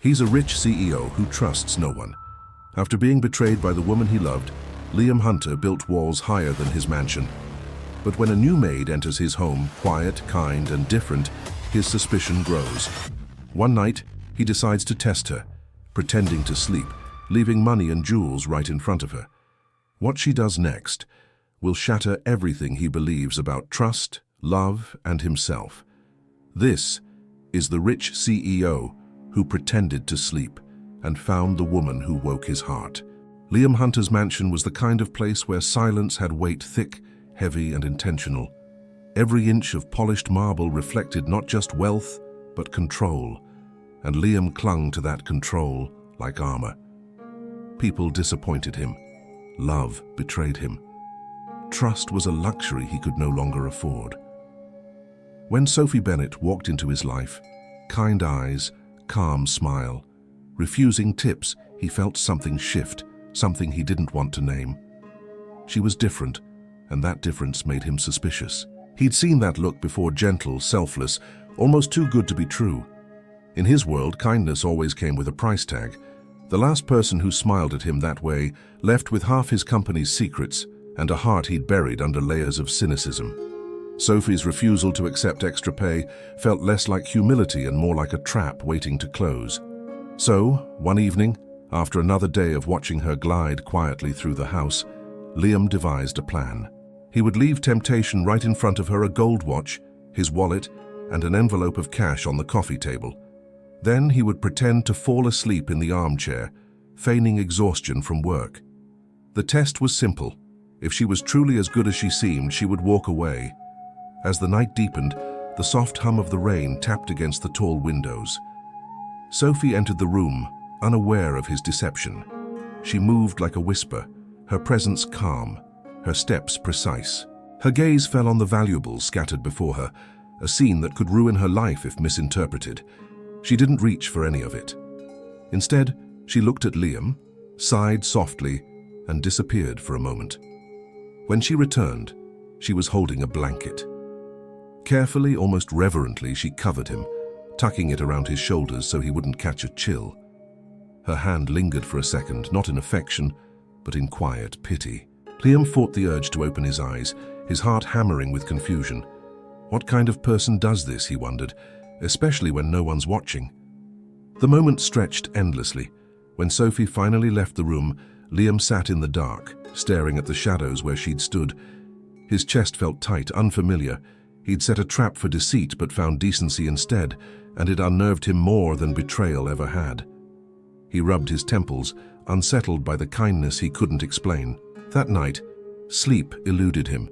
He's a rich CEO who trusts no one. After being betrayed by the woman he loved, Liam Hunter built walls higher than his mansion. But when a new maid enters his home, quiet, kind, and different, his suspicion grows. One night, he decides to test her, pretending to sleep, leaving money and jewels right in front of her. What she does next will shatter everything he believes about trust, love, and himself. This is the rich CEO who pretended to sleep and found the woman who woke his heart. Liam Hunter's mansion was the kind of place where silence had weight, thick, heavy, and intentional. Every inch of polished marble reflected not just wealth, but control, and Liam clung to that control like armor. People disappointed him. Love betrayed him. Trust was a luxury he could no longer afford. When Sophie Bennett walked into his life, kind eyes, calm smile, refusing tips, he felt something shift, something he didn't want to name. She was different, and that difference made him suspicious. He'd seen that look before, gentle, selfless, almost too good to be true. In his world, kindness always came with a price tag. The last person who smiled at him that way left with half his company's secrets and a heart he'd buried under layers of cynicism. Sophie's refusal to accept extra pay felt less like humility and more like a trap waiting to close. So, one evening, after another day of watching her glide quietly through the house, Liam devised a plan. He would leave temptation right in front of her, a gold watch, his wallet, and an envelope of cash on the coffee table. Then he would pretend to fall asleep in the armchair, feigning exhaustion from work. The test was simple. If she was truly as good as she seemed, she would walk away. As the night deepened, the soft hum of the rain tapped against the tall windows. Sophie entered the room, unaware of his deception. She moved like a whisper, her presence calm, her steps precise. Her gaze fell on the valuables scattered before her, a scene that could ruin her life if misinterpreted. She didn't reach for any of it. Instead, she looked at Liam, sighed softly, and disappeared for a moment. When she returned, she was holding a blanket. Carefully, almost reverently, she covered him, tucking it around his shoulders so he wouldn't catch a chill. Her hand lingered for a second, not in affection, but in quiet pity. Liam fought the urge to open his eyes, his heart hammering with confusion. What kind of person does this, he wondered, especially when no one's watching? The moment stretched endlessly. When Sophie finally left the room, Liam sat in the dark, staring at the shadows where she'd stood. His chest felt tight, unfamiliar. He'd set a trap for deceit but found decency instead, and it unnerved him more than betrayal ever had. He rubbed his temples, unsettled by the kindness he couldn't explain. That night, sleep eluded him.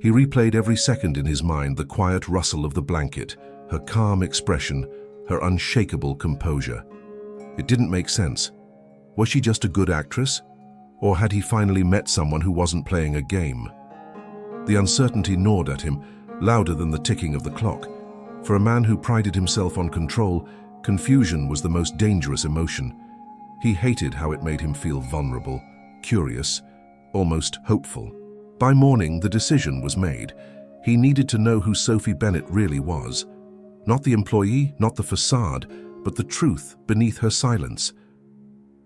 He replayed every second in his mind, the quiet rustle of the blanket, her calm expression, her unshakable composure. It didn't make sense. Was she just a good actress? Or had he finally met someone who wasn't playing a game? The uncertainty gnawed at him, louder than the ticking of the clock. For a man who prided himself on control, confusion was the most dangerous emotion. He hated how it made him feel vulnerable, curious, almost hopeful. By morning, the decision was made. He needed to know who Sophie Bennett really was. Not the employee, not the facade, but the truth beneath her silence.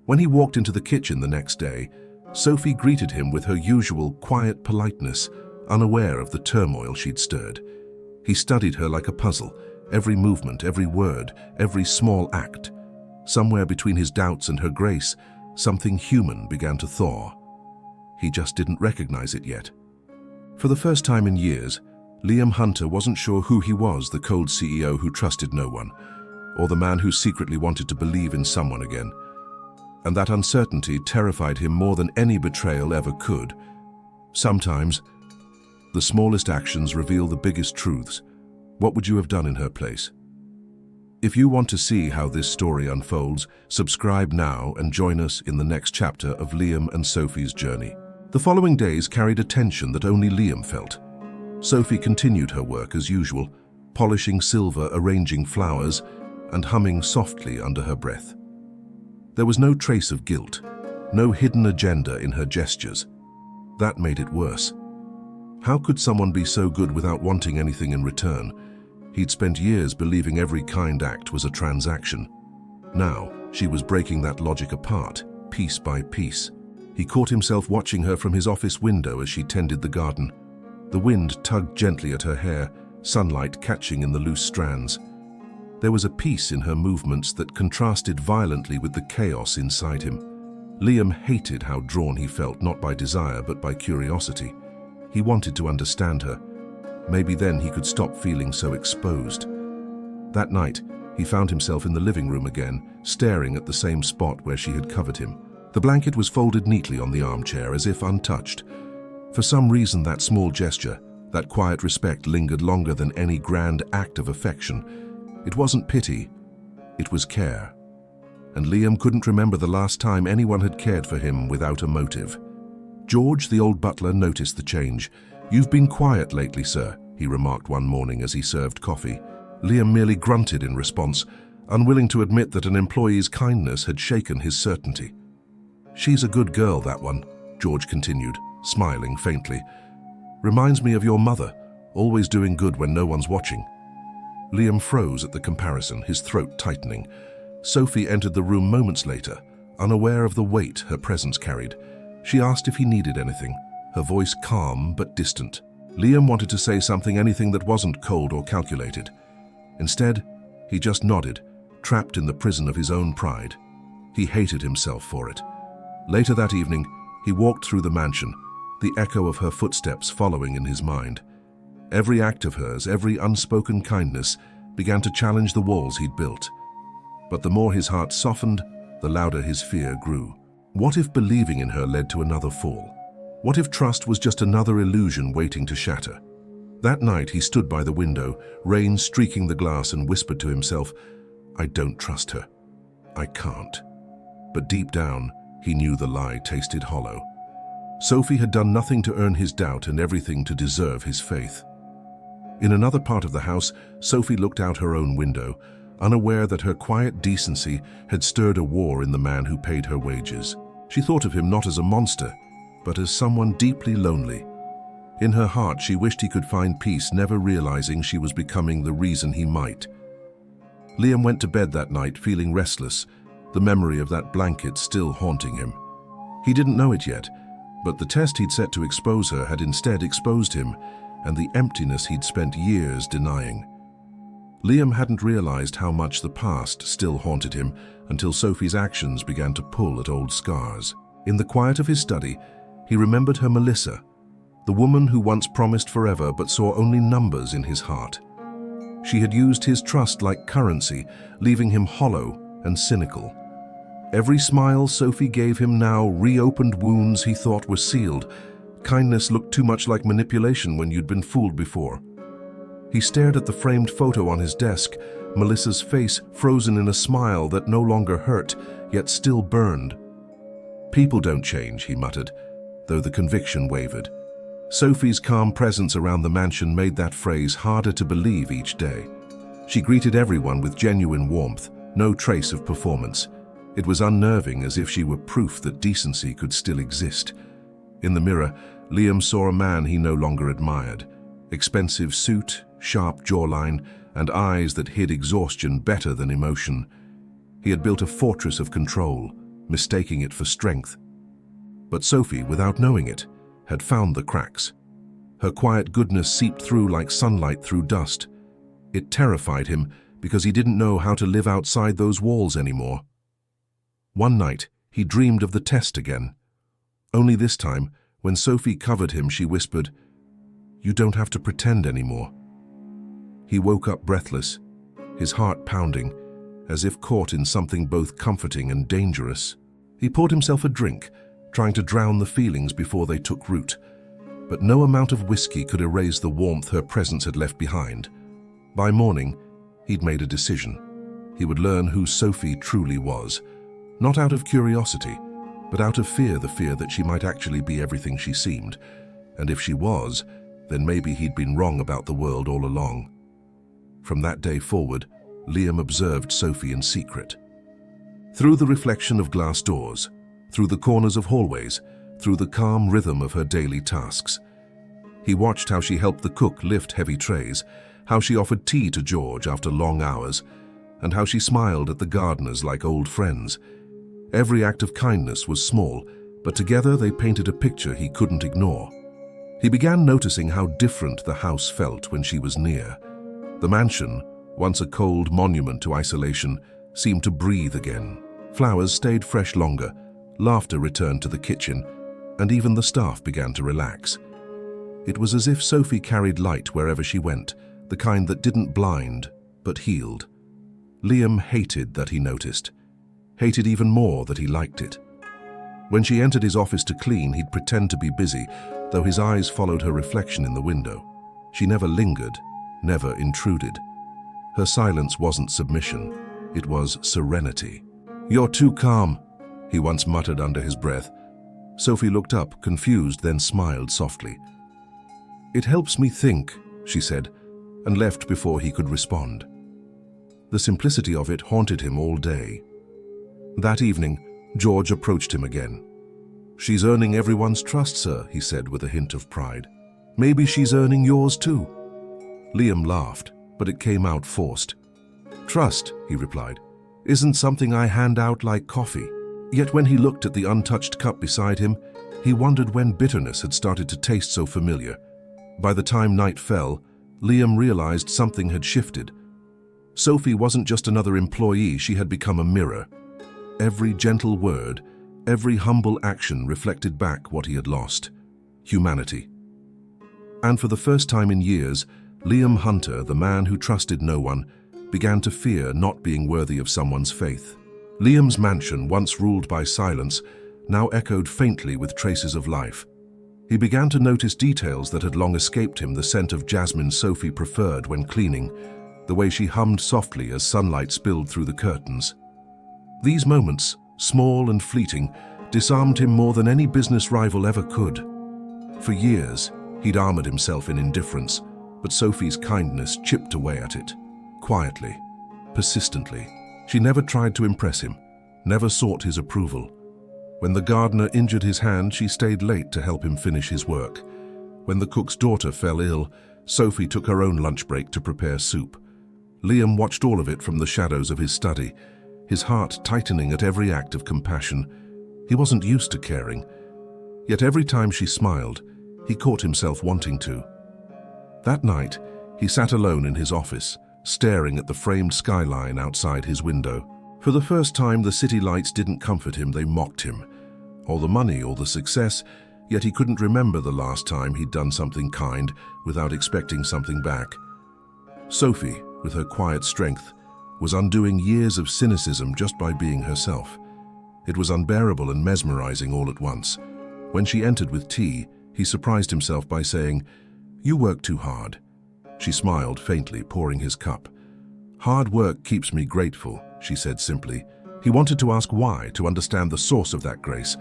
When he walked into the kitchen the next day, Sophie greeted him with her usual quiet politeness, unaware of the turmoil she'd stirred. He studied her like a puzzle, every movement, every word, every small act. Somewhere between his doubts and her grace, something human began to thaw. He just didn't recognize it yet. For the first time in years, Liam Hunter wasn't sure who he was, the cold CEO who trusted no one, or the man who secretly wanted to believe in someone again. And that uncertainty terrified him more than any betrayal ever could. Sometimes, the smallest actions reveal the biggest truths. What would you have done in her place? If you want to see how this story unfolds, subscribe now and join us in the next chapter of Liam and Sophie's journey. The following days carried a tension that only Liam felt. Sophie continued her work as usual, polishing silver, arranging flowers, and humming softly under her breath. There was no trace of guilt, no hidden agenda in her gestures. That made it worse. How could someone be so good without wanting anything in return? He'd spent years believing every kind act was a transaction. Now, she was breaking that logic apart, piece by piece. He caught himself watching her from his office window as she tended the garden. The wind tugged gently at her hair, sunlight catching in the loose strands. There was a peace in her movements that contrasted violently with the chaos inside him. Liam hated how drawn he felt, not by desire but by curiosity. He wanted to understand her. Maybe then he could stop feeling so exposed. That night, he found himself in the living room again, staring at the same spot where she had covered him. The blanket was folded neatly on the armchair, as if untouched. For some reason, that small gesture, that quiet respect, lingered longer than any grand act of affection. It wasn't pity, it was care. And Liam couldn't remember the last time anyone had cared for him without a motive. George, the old butler, noticed the change. "You've been quiet lately, sir," he remarked one morning as he served coffee. Liam merely grunted in response, unwilling to admit that an employee's kindness had shaken his certainty. "She's a good girl, that one," George continued, smiling faintly. "Reminds me of your mother, always doing good when no one's watching." Liam froze at the comparison, his throat tightening. Sophie entered the room moments later, unaware of the weight her presence carried. She asked if he needed anything, her voice calm but distant. Liam wanted to say something, anything that wasn't cold or calculated. Instead, he just nodded, trapped in the prison of his own pride. He hated himself for it. Later that evening, he walked through the mansion, the echo of her footsteps following in his mind. Every act of hers, every unspoken kindness, began to challenge the walls he'd built. But the more his heart softened, the louder his fear grew. What if believing in her led to another fall? What if trust was just another illusion waiting to shatter? That night he stood by the window, rain streaking the glass, and whispered to himself, "I don't trust her. I can't." But deep down, he knew the lie tasted hollow. Sophie had done nothing to earn his doubt and everything to deserve his faith. In another part of the house, Sophie looked out her own window, unaware that her quiet decency had stirred a war in the man who paid her wages. She thought of him not as a monster, but as someone deeply lonely. In her heart, she wished he could find peace, never realizing she was becoming the reason he might. Liam went to bed that night feeling restless, the memory of that blanket still haunting him. He didn't know it yet, but the test he'd set to expose her had instead exposed him, and the emptiness he'd spent years denying. Liam hadn't realized how much the past still haunted him until Sophie's actions began to pull at old scars. In the quiet of his study, he remembered her Melissa, the woman who once promised forever but saw only numbers in his heart. She had used his trust like currency, leaving him hollow and cynical. Every smile Sophie gave him now reopened wounds he thought were sealed. Kindness looked too much like manipulation when you'd been fooled before. He stared at the framed photo on his desk, Melissa's face frozen in a smile that no longer hurt, yet still burned. "People don't change," he muttered, though the conviction wavered. Sophie's calm presence around the mansion made that phrase harder to believe each day. She greeted everyone with genuine warmth, no trace of performance. It was unnerving, as if she were proof that decency could still exist. In the mirror, Liam saw a man he no longer admired. Expensive suit, sharp jawline, and eyes that hid exhaustion better than emotion. He had built a fortress of control, mistaking it for strength. But Sophie, without knowing it, had found the cracks. Her quiet goodness seeped through like sunlight through dust. It terrified him because he didn't know how to live outside those walls anymore. One night, he dreamed of the test again. Only this time, when Sophie covered him, she whispered, "You don't have to pretend anymore." He woke up breathless, his heart pounding, as if caught in something both comforting and dangerous. He poured himself a drink, trying to drown the feelings before they took root. But no amount of whiskey could erase the warmth her presence had left behind. By morning, he'd made a decision. He would learn who Sophie truly was, not out of curiosity, but out of fear, the fear that she might actually be everything she seemed. And if she was, then maybe he'd been wrong about the world all along. From that day forward, Liam observed Sophie in secret. Through the reflection of glass doors, through the corners of hallways, through the calm rhythm of her daily tasks. He watched how she helped the cook lift heavy trays, how she offered tea to George after long hours, and how she smiled at the gardeners like old friends. Every act of kindness was small, but together they painted a picture he couldn't ignore. He began noticing how different the house felt when she was near. The mansion, once a cold monument to isolation, seemed to breathe again. Flowers stayed fresh longer, laughter returned to the kitchen, and even the staff began to relax. It was as if Sophie carried light wherever she went, the kind that didn't blind, but healed. Liam hated that he noticed. Hated even more that he liked it. When she entered his office to clean, he'd pretend to be busy, though his eyes followed her reflection in the window. She never lingered, never intruded. Her silence wasn't submission, it was serenity. "You're too calm," he once muttered under his breath. Sophie looked up, confused, then smiled softly. "It helps me think," she said, and left before he could respond. The simplicity of it haunted him all day. That evening, George approached him again. "She's earning everyone's trust, sir," he said with a hint of pride. "Maybe she's earning yours too." Liam laughed, but it came out forced. "Trust," he replied, "isn't something I hand out like coffee." Yet when he looked at the untouched cup beside him, he wondered when bitterness had started to taste so familiar. By the time night fell, Liam realized something had shifted. Sophie wasn't just another employee, she had become a mirror. Every gentle word, every humble action reflected back what he had lost: humanity. And for the first time in years, Liam Hunter, the man who trusted no one, began to fear not being worthy of someone's faith. Liam's mansion, once ruled by silence, now echoed faintly with traces of life. He began to notice details that had long escaped him: the scent of jasmine Sophie preferred when cleaning, the way she hummed softly as sunlight spilled through the curtains. These moments, small and fleeting, disarmed him more than any business rival ever could. For years, he'd armored himself in indifference, but Sophie's kindness chipped away at it, quietly, persistently. She never tried to impress him, never sought his approval. When the gardener injured his hand, she stayed late to help him finish his work. When the cook's daughter fell ill, Sophie took her own lunch break to prepare soup. Liam watched all of it from the shadows of his study, his heart tightening at every act of compassion. He wasn't used to caring, yet every time she smiled, he caught himself wanting to. That night, he sat alone in his office, staring at the framed skyline outside his window. For the first time, the city lights didn't comfort him, they mocked him. Or the money, or the success, yet he couldn't remember the last time he'd done something kind without expecting something back. Sophie, with her quiet strength, was undoing years of cynicism just by being herself. It was unbearable and mesmerizing all at once. When she entered with tea, he surprised himself by saying, "You work too hard." She smiled faintly, pouring his cup. "Hard work keeps me grateful," she said simply. He wanted to ask why, to understand the source of that grace,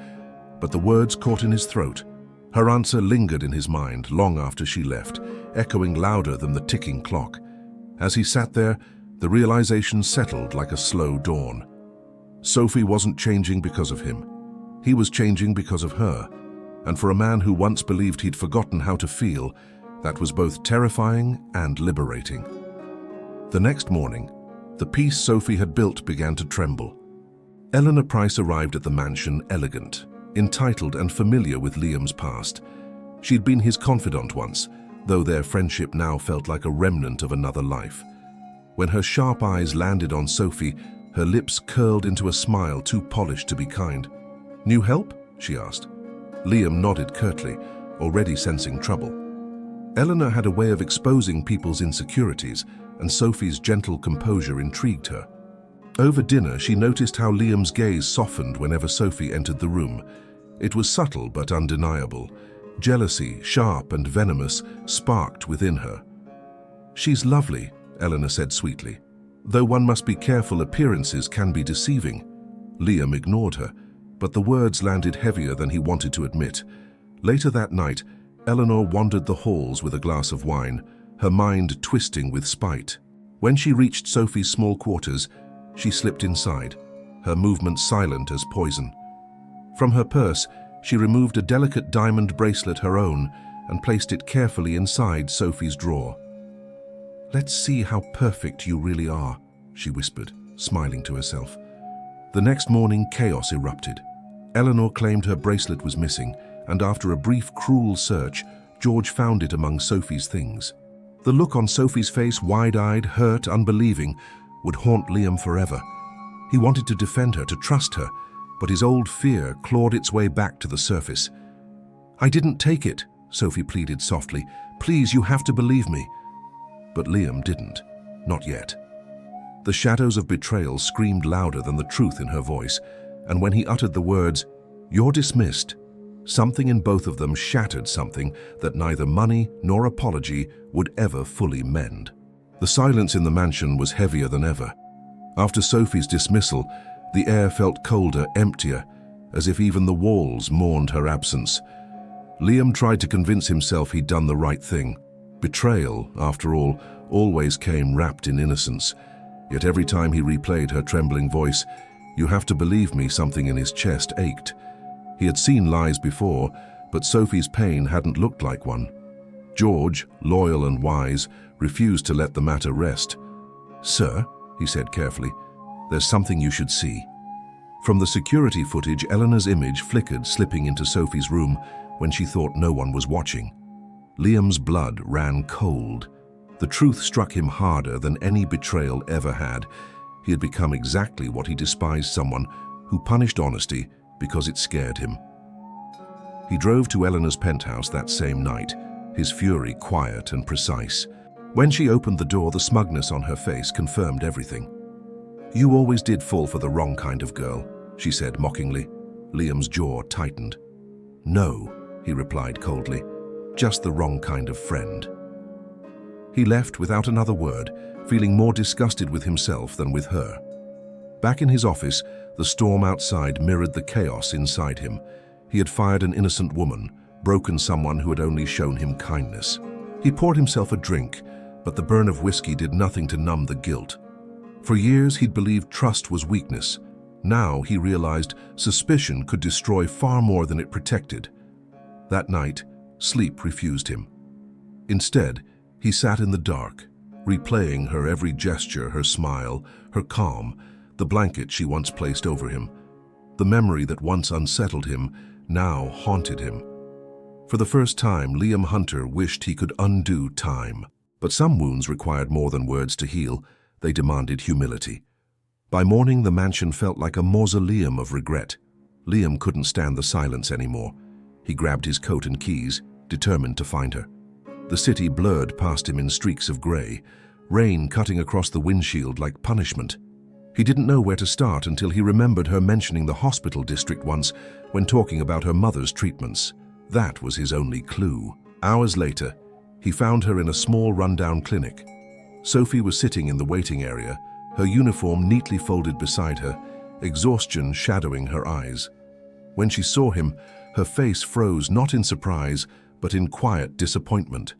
but the words caught in his throat. Her answer lingered in his mind long after she left, echoing louder than the ticking clock. As he sat there, the realization settled like a slow dawn. Sophie wasn't changing because of him. He was changing because of her. And for a man who once believed he'd forgotten how to feel, that was both terrifying and liberating. The next morning, the peace Sophie had built began to tremble. Eleanor Price arrived at the mansion elegant, entitled and familiar with Liam's past. She'd been his confidant once, though their friendship now felt like a remnant of another life. When her sharp eyes landed on Sophie, her lips curled into a smile too polished to be kind. "New help?" she asked. Liam nodded curtly, already sensing trouble. Eleanor had a way of exposing people's insecurities, and Sophie's gentle composure intrigued her. Over dinner, she noticed how Liam's gaze softened whenever Sophie entered the room. It was subtle but undeniable. Jealousy, sharp and venomous, sparked within her. "She's lovely," Eleanor said sweetly. "Though one must be careful, appearances can be deceiving." Liam ignored her, but the words landed heavier than he wanted to admit. Later that night, Eleanor wandered the halls with a glass of wine, her mind twisting with spite. When she reached Sophie's small quarters, she slipped inside, her movements silent as poison. From her purse, she removed a delicate diamond bracelet, her own, and placed it carefully inside Sophie's drawer. "Let's see how perfect you really are," she whispered, smiling to herself. The next morning, chaos erupted. Eleanor claimed her bracelet was missing, and after a brief, cruel search, George found it among Sophie's things. The look on Sophie's face, wide-eyed, hurt, unbelieving, would haunt Liam forever. He wanted to defend her, to trust her, but his old fear clawed its way back to the surface. "I didn't take it," Sophie pleaded softly. "Please, you have to believe me." But Liam didn't. Not yet. The shadows of betrayal screamed louder than the truth in her voice, and when he uttered the words, "You're dismissed," something in both of them shattered something that neither money nor apology would ever fully mend. The silence in the mansion was heavier than ever. After Sophie's dismissal, the air felt colder, emptier, as if even the walls mourned her absence. Liam tried to convince himself he'd done the right thing. Betrayal, after all, always came wrapped in innocence. Yet every time he replayed her trembling voice, "You have to believe me," something in his chest ached. He had seen lies before, but Sophie's pain hadn't looked like one. George, loyal and wise, refused to let the matter rest. "Sir," he said carefully, "there's something you should see." From the security footage, Eleanor's image flickered, slipping into Sophie's room when she thought no one was watching. Liam's blood ran cold. The truth struck him harder than any betrayal ever had. He had become exactly what he despised, someone who punished honesty because it scared him. He drove to Eleanor's penthouse that same night, his fury quiet and precise. When she opened the door, the smugness on her face confirmed everything. "You always did fall for the wrong kind of girl," she said mockingly. Liam's jaw tightened. "No," he replied coldly, "just the wrong kind of friend." He left without another word, feeling more disgusted with himself than with her. Back in his office, the storm outside mirrored the chaos inside him. He had fired an innocent woman, broken someone who had only shown him kindness. He poured himself a drink, but the burn of whiskey did nothing to numb the guilt. For years he'd believed trust was weakness. Now he realized suspicion could destroy far more than it protected. That night, sleep refused him. Instead, he sat in the dark, replaying her every gesture, her smile, her calm, the blanket she once placed over him. The memory that once unsettled him now haunted him. For the first time, Liam Hunter wished he could undo time. But some wounds required more than words to heal. They demanded humility. By morning, the mansion felt like a mausoleum of regret. Liam couldn't stand the silence anymore. He grabbed his coat and keys, determined to find her. The city blurred past him in streaks of grey, rain cutting across the windshield like punishment. He didn't know where to start until he remembered her mentioning the hospital district once when talking about her mother's treatments. That was his only clue. Hours later, he found her in a small rundown clinic. Sophie was sitting in the waiting area, her uniform neatly folded beside her, exhaustion shadowing her eyes. When she saw him, her face froze not in surprise, but in quiet disappointment.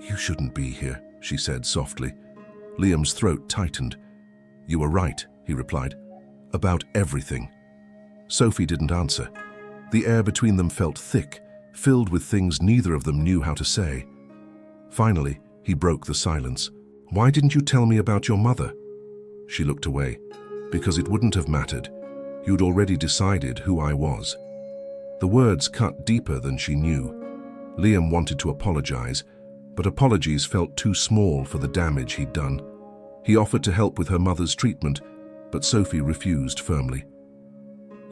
"You shouldn't be here," she said softly. Liam's throat tightened. "You were right," he replied, "about everything." Sophie didn't answer. The air between them felt thick, filled with things neither of them knew how to say. Finally, he broke the silence. "Why didn't you tell me about your mother?" She looked away. "Because it wouldn't have mattered. You'd already decided who I was." The words cut deeper than she knew. Liam wanted to apologize, but apologies felt too small for the damage he'd done. He offered to help with her mother's treatment, but Sophie refused firmly.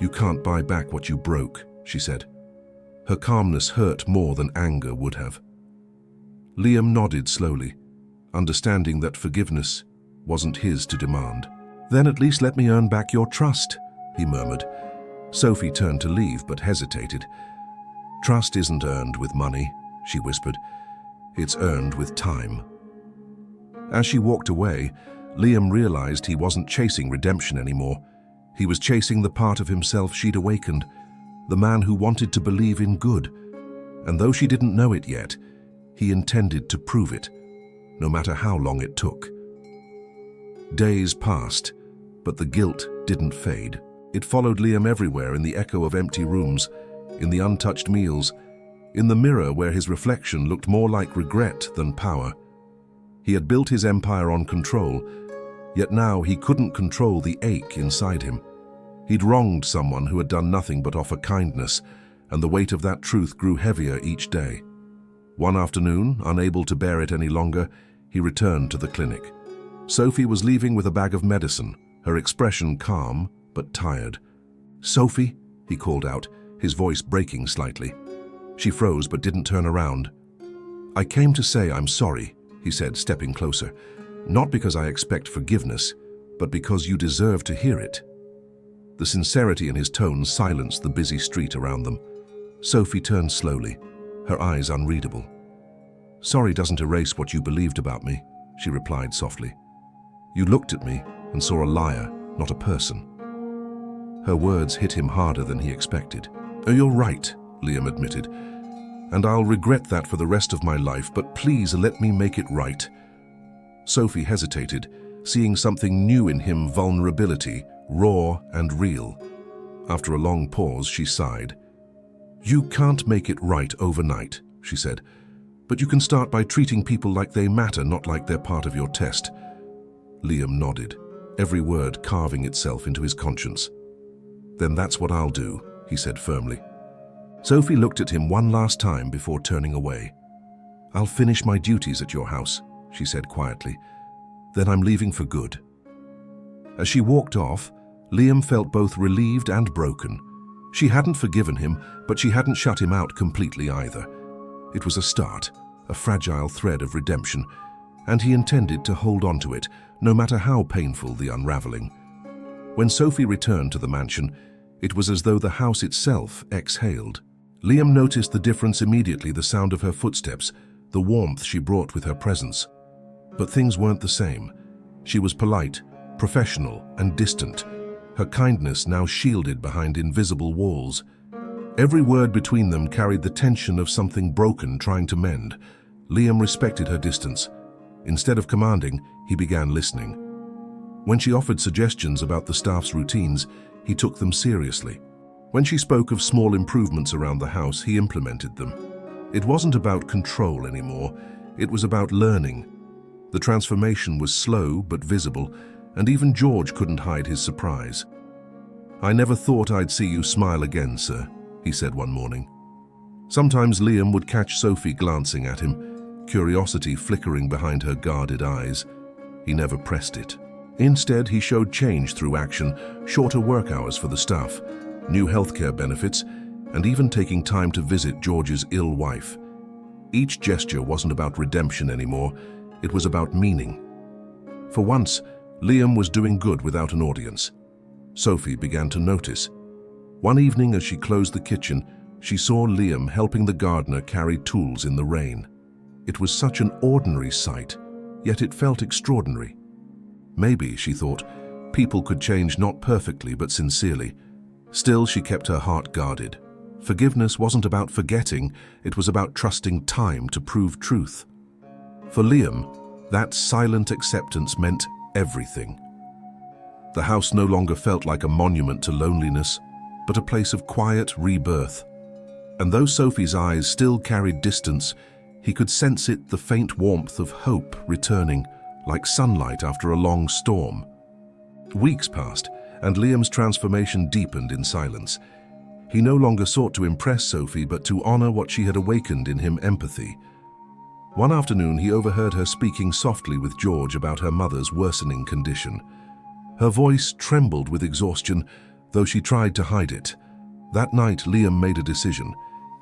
"You can't buy back what you broke," she said. Her calmness hurt more than anger would have. Liam nodded slowly, understanding that forgiveness wasn't his to demand. "Then at least let me earn back your trust," he murmured. Sophie turned to leave but hesitated. "Trust isn't earned with money," she whispered. "It's earned with time." As she walked away, Liam realized he wasn't chasing redemption anymore. He was chasing the part of himself she'd awakened, the man who wanted to believe in good. And though she didn't know it yet, he intended to prove it, no matter how long it took. Days passed, but the guilt didn't fade. It followed Liam everywhere, in the echo of empty rooms, in the untouched meals, in the mirror where his reflection looked more like regret than power. He had built his empire on control, Yet now he couldn't control the ache inside him. He'd wronged someone who had done nothing but offer kindness, and the weight of that truth grew heavier each day. One afternoon, unable to bear it any longer, he returned to the clinic. Sophie was leaving with a bag of medicine, her expression calm but tired. "Sophie," he called out, his voice breaking slightly. She froze but didn't turn around. "I came to say I'm sorry," he said, stepping closer. "Not because I expect forgiveness, but because you deserve to hear it." The sincerity in his tone silenced the busy street around them. Sophie turned slowly, her eyes unreadable. "Sorry doesn't erase what you believed about me," she replied softly. "You looked at me and saw a liar, not a person." Her words hit him harder than he expected. "You're right," Liam admitted, "and I'll regret that for the rest of my life, but please let me make it right." Sophie hesitated, seeing something new in him: vulnerability, raw and real. After a long pause, she sighed. "You can't make it right overnight," she said, "but you can start by treating people like they matter, not like they're part of your test." Liam nodded, every word carving itself into his conscience. "Then that's what I'll do," he said firmly. Sophie looked at him one last time before turning away. "I'll finish my duties at your house," she said quietly. "Then I'm leaving for good." As she walked off, Liam felt both relieved and broken. She hadn't forgiven him, but she hadn't shut him out completely either. It was a start, a fragile thread of redemption, and he intended to hold on to it, no matter how painful the unraveling. When Sophie returned to the mansion, it was as though the house itself exhaled. Liam noticed the difference immediately: the sound of her footsteps, the warmth she brought with her presence. But things weren't the same. She was polite, professional, and distant, her kindness now shielded behind invisible walls. Every word between them carried the tension of something broken trying to mend. Liam respected her distance. Instead of commanding, he began listening. When she offered suggestions about the staff's routines, he took them seriously. When she spoke of small improvements around the house, he implemented them. It wasn't about control anymore, it was about learning. The transformation was slow but visible, and even George couldn't hide his surprise. "I never thought I'd see you smile again, sir," he said one morning. Sometimes Liam would catch Sophie glancing at him, curiosity flickering behind her guarded eyes. He never pressed it. Instead, he showed change through action: shorter work hours for the staff, new healthcare benefits, and even taking time to visit George's ill wife. Each gesture wasn't about redemption anymore, it was about meaning. For once, Liam was doing good without an audience. Sophie began to notice. One evening as she closed the kitchen, she saw Liam helping the gardener carry tools in the rain. It was such an ordinary sight, yet it felt extraordinary. Maybe, she thought, people could change not perfectly but sincerely. Still, she kept her heart guarded. Forgiveness wasn't about forgetting, it was about trusting time to prove truth. For Liam, that silent acceptance meant everything. The house no longer felt like a monument to loneliness, but a place of quiet rebirth. And though Sophie's eyes still carried distance, he could sense it, the faint warmth of hope returning, like sunlight after a long storm. Weeks passed, and Liam's transformation deepened in silence. He no longer sought to impress Sophie, but to honor what she had awakened in him: empathy. One afternoon, he overheard her speaking softly with George about her mother's worsening condition. Her voice trembled with exhaustion, though she tried to hide it. That night, Liam made a decision.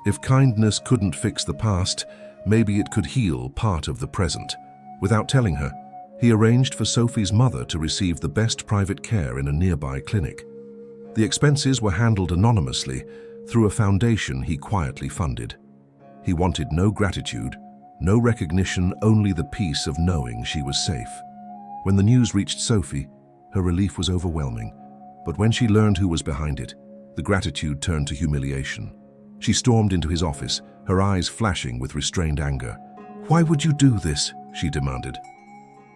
If kindness couldn't fix the past, maybe it could heal part of the present. Without telling her, he arranged for Sophie's mother to receive the best private care in a nearby clinic. The expenses were handled anonymously through a foundation he quietly funded. He wanted no gratitude, no recognition, only the peace of knowing she was safe. When the news reached Sophie, her relief was overwhelming. But when she learned who was behind it, the gratitude turned to humiliation. She stormed into his office, her eyes flashing with restrained anger. "Why would you do this?" she demanded.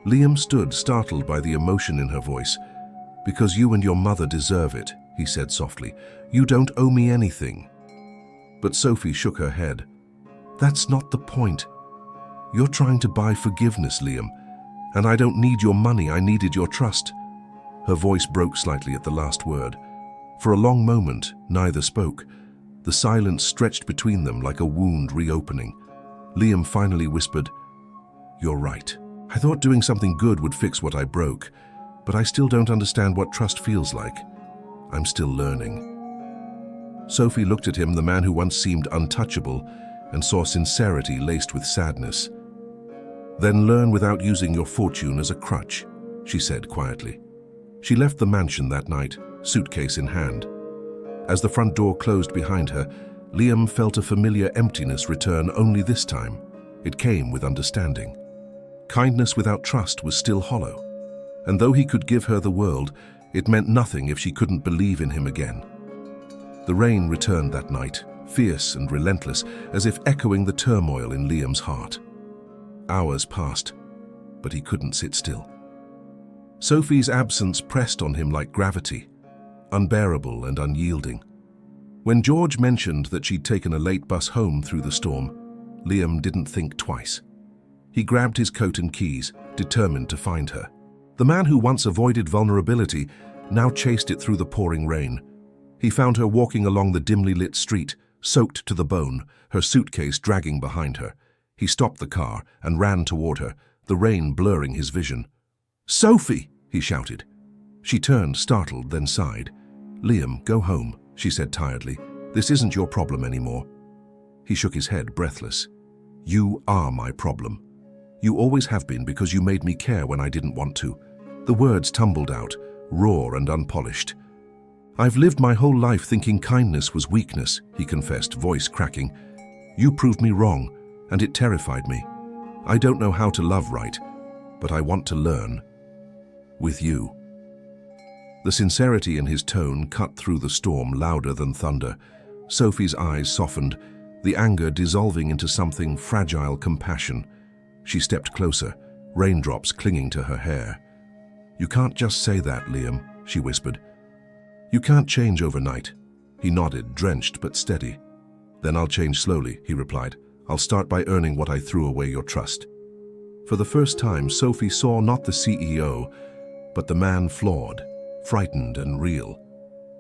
Liam stood, startled by the emotion in her voice. "Because you and your mother deserve it," he said softly. "You don't owe me anything." But Sophie shook her head. "That's not the point. You're trying to buy forgiveness, Liam, And I don't need your money, I needed your trust. Her voice broke slightly at the last word. For a long moment, neither spoke. The silence stretched between them like a wound reopening. Liam finally whispered, "You're right. I thought doing something good would fix what I broke, but I still don't understand what trust feels like. I'm still learning." Sophie looked at him, the man who once seemed untouchable, and saw sincerity laced with sadness. "Then learn without using your fortune as a crutch," she said quietly. She left the mansion that night, suitcase in hand. As the front door closed behind her, Liam felt a familiar emptiness return, only this time. It came with understanding. Kindness without trust was still hollow. And though he could give her the world, it meant nothing if she couldn't believe in him again. The rain returned that night, fierce and relentless, as if echoing the turmoil in Liam's heart. Hours passed, but he couldn't sit still. Sophie's absence pressed on him like gravity, unbearable and unyielding. When George mentioned that she'd taken a late bus home through the storm, Liam didn't think twice. He grabbed his coat and keys, determined to find her. The man who once avoided vulnerability now chased it through the pouring rain. He found her walking along the dimly lit street, soaked to the bone, her suitcase dragging behind her. He stopped the car and ran toward her, the rain blurring his vision. "Sophie!" he shouted. She turned, startled, then sighed. "Liam, go home," she said tiredly. "This isn't your problem anymore." He shook his head, breathless. "You are my problem. You always have been, because you made me care when I didn't want to." The words tumbled out, raw and unpolished. "I've lived my whole life thinking kindness was weakness," he confessed, voice cracking. "You proved me wrong, and it terrified me. I don't know how to love right, but I want to learn. With you." The sincerity in his tone cut through the storm louder than thunder. Sophie's eyes softened, the anger dissolving into something fragile compassion. She stepped closer, raindrops clinging to her hair. "You can't just say that, Liam," she whispered. "You can't change overnight." He nodded, drenched but steady. "Then I'll change slowly," he replied. "I'll start by earning what I threw away, your trust." For the first time, Sophie saw not the CEO, but the man flawed, frightened and real.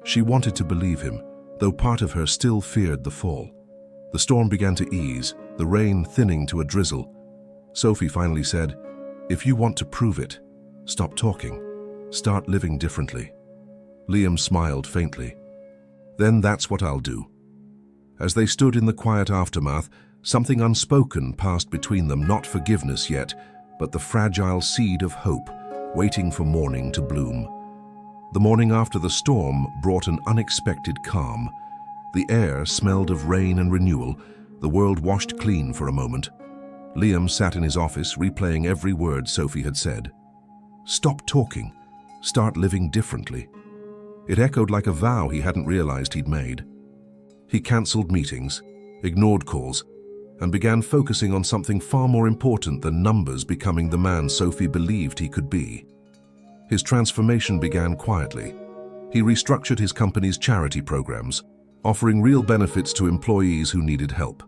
She wanted to believe him, though part of her still feared the fall. The storm began to ease, the rain thinning to a drizzle. Sophie finally said, "If you want to prove it, stop talking. Start living differently." Liam smiled faintly. "Then that's what I'll do." As they stood in the quiet aftermath, something unspoken passed between them, not forgiveness yet, but the fragile seed of hope, waiting for morning to bloom. The morning after the storm brought an unexpected calm. The air smelled of rain and renewal, the world washed clean for a moment. Liam sat in his office, replaying every word Sophie had said. Stop talking. Start living differently. It echoed like a vow he hadn't realized he'd made. He cancelled meetings, ignored calls, and began focusing on something far more important than numbers, becoming the man Sophie believed he could be. His transformation began quietly. He restructured his company's charity programs, offering real benefits to employees who needed help.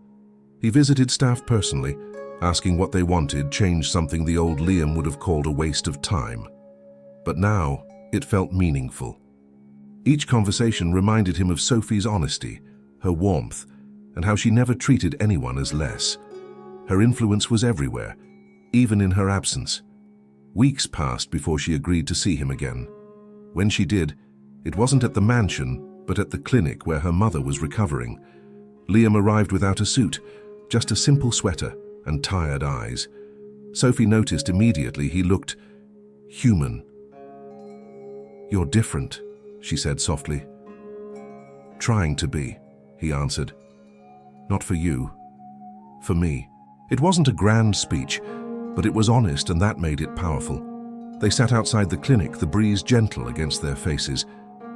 He visited staff personally, asking what they wanted, changed something the old Liam would have called a waste of time. But now, it felt meaningful. Each conversation reminded him of Sophie's honesty, her warmth, and how she never treated anyone as less. Her influence was everywhere, even in her absence. Weeks passed before she agreed to see him again. When she did, it wasn't at the mansion, but at the clinic where her mother was recovering. Liam arrived without a suit, just a simple sweater and tired eyes. Sophie noticed immediately he looked human. "You're different," she said softly. "Trying to be," he answered. "Not for you, for me." It wasn't a grand speech, but it was honest, and that made it powerful. They sat outside the clinic, the breeze gentle against their faces.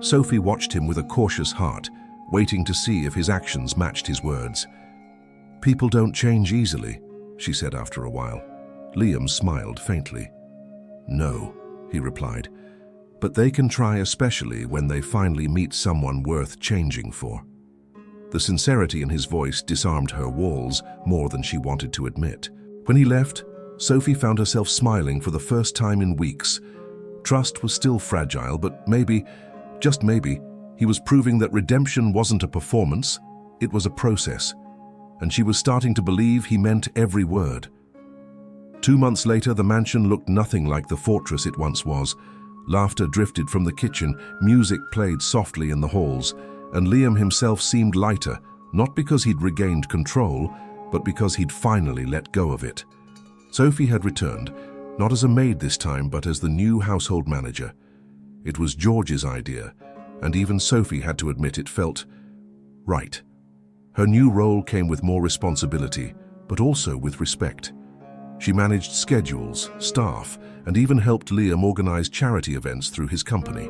Sophie watched him with a cautious heart, waiting to see if his actions matched his words. "People don't change easily," she said after a while. Liam smiled faintly. "No," he replied, "but they can try, especially when they finally meet someone worth changing for." The sincerity in his voice disarmed her walls more than she wanted to admit. When he left, Sophie found herself smiling for the first time in weeks. Trust was still fragile, but maybe, just maybe, he was proving that redemption wasn't a performance, it was a process. And she was starting to believe he meant every word. 2 months later, the mansion looked nothing like the fortress it once was. Laughter drifted from the kitchen, music played softly in the halls, and Liam himself seemed lighter, not because he'd regained control, but because he'd finally let go of it. Sophie had returned, not as a maid this time, but as the new household manager. It was George's idea, and even Sophie had to admit it felt right. Her new role came with more responsibility, but also with respect. She managed schedules, staff, and even helped Liam organize charity events through his company.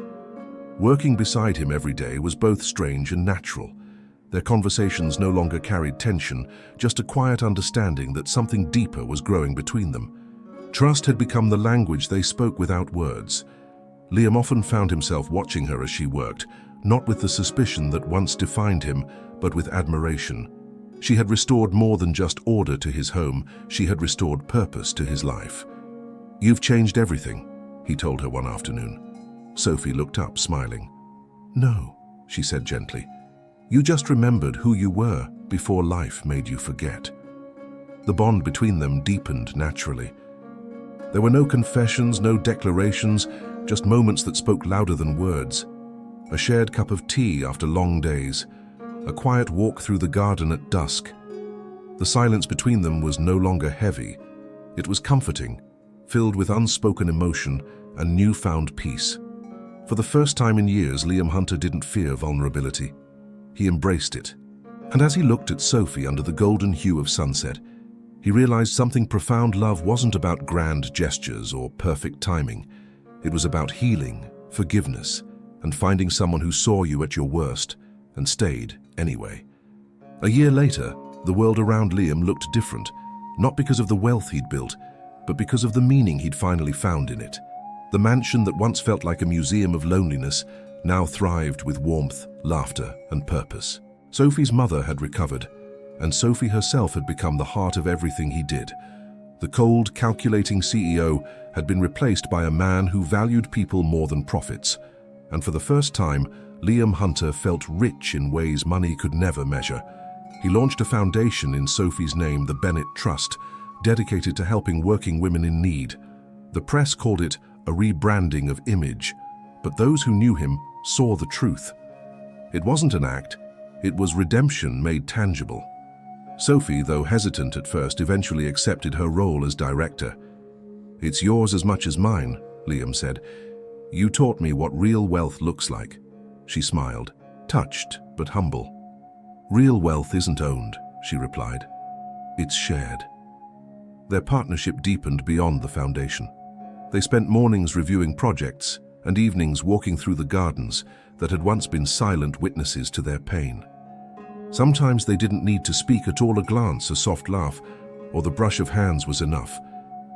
Working beside him every day was both strange and natural. Their conversations no longer carried tension, just a quiet understanding that something deeper was growing between them. Trust had become the language they spoke without words. Liam often found himself watching her as she worked, not with the suspicion that once defined him, but with admiration. She had restored more than just order to his home, she had restored purpose to his life. "You've changed everything," he told her one afternoon. Sophie looked up, smiling. "No," she said gently. "You just remembered who you were before life made you forget." The bond between them deepened naturally. There were no confessions, no declarations, just moments that spoke louder than words. A shared cup of tea after long days, a quiet walk through the garden at dusk. The silence between them was no longer heavy. It was comforting, filled with unspoken emotion and newfound peace. For the first time in years, Liam Hunter didn't fear vulnerability. He embraced it. And as he looked at Sophie under the golden hue of sunset, he realized something profound. Love wasn't about grand gestures or perfect timing. It was about healing, forgiveness, and finding someone who saw you at your worst and stayed anyway. A year later, the world around Liam looked different, not because of the wealth he'd built, but because of the meaning he'd finally found in it. The mansion that once felt like a museum of loneliness now thrived with warmth, laughter, and purpose. Sophie's mother had recovered, and Sophie herself had become the heart of everything he did. The cold, calculating CEO had been replaced by a man who valued people more than profits. And for the first time, Liam Hunter felt rich in ways money could never measure. He launched a foundation in Sophie's name, the Bennett Trust, dedicated to helping working women in need. The press called it a rebranding of image, but those who knew him saw the truth. It wasn't an act, it was redemption made tangible. Sophie, though hesitant at first, eventually accepted her role as director. "It's yours as much as mine," Liam said. "You taught me what real wealth looks like." She smiled, touched but humble. "Real wealth isn't owned," she replied. "It's shared." Their partnership deepened beyond the foundation. They spent mornings reviewing projects and evenings walking through the gardens that had once been silent witnesses to their pain. Sometimes they didn't need to speak at all. A glance, a soft laugh, or the brush of hands was enough.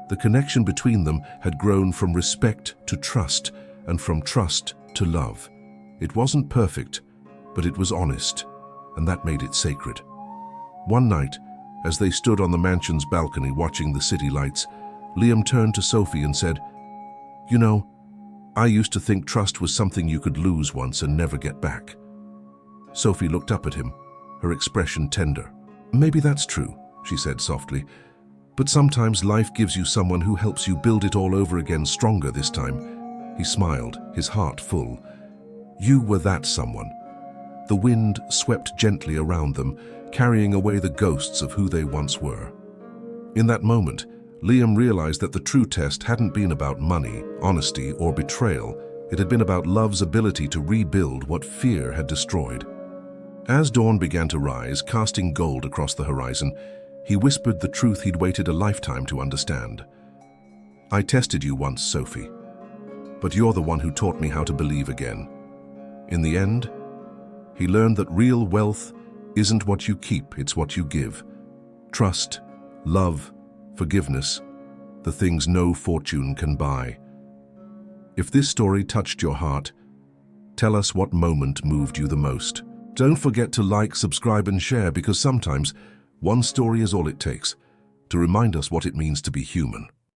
The connection between them had grown from respect to trust, and from trust to love. It wasn't perfect, but it was honest, and that made it sacred. One night, as they stood on the mansion's balcony watching the city lights, Liam turned to Sophie and said, "You know, I used to think trust was something you could lose once and never get back." Sophie looked up at him, her expression tender. "Maybe that's true," she said softly, "but sometimes life gives you someone who helps you build it all over again, stronger this time." He smiled, his heart full. "You were that someone." The wind swept gently around them, carrying away the ghosts of who they once were. In that moment, Liam realized that the true test hadn't been about money, honesty, or betrayal. It had been about love's ability to rebuild what fear had destroyed. As dawn began to rise, casting gold across the horizon, he whispered the truth he'd waited a lifetime to understand. "I tested you once, Sophie, but you're the one who taught me how to believe again." In the end, he learned that real wealth isn't what you keep, it's what you give. Trust, love, forgiveness, the things no fortune can buy. If this story touched your heart, tell us what moment moved you the most. Don't forget to like, subscribe, and share, because sometimes one story is all it takes. to remind us what it means to be human.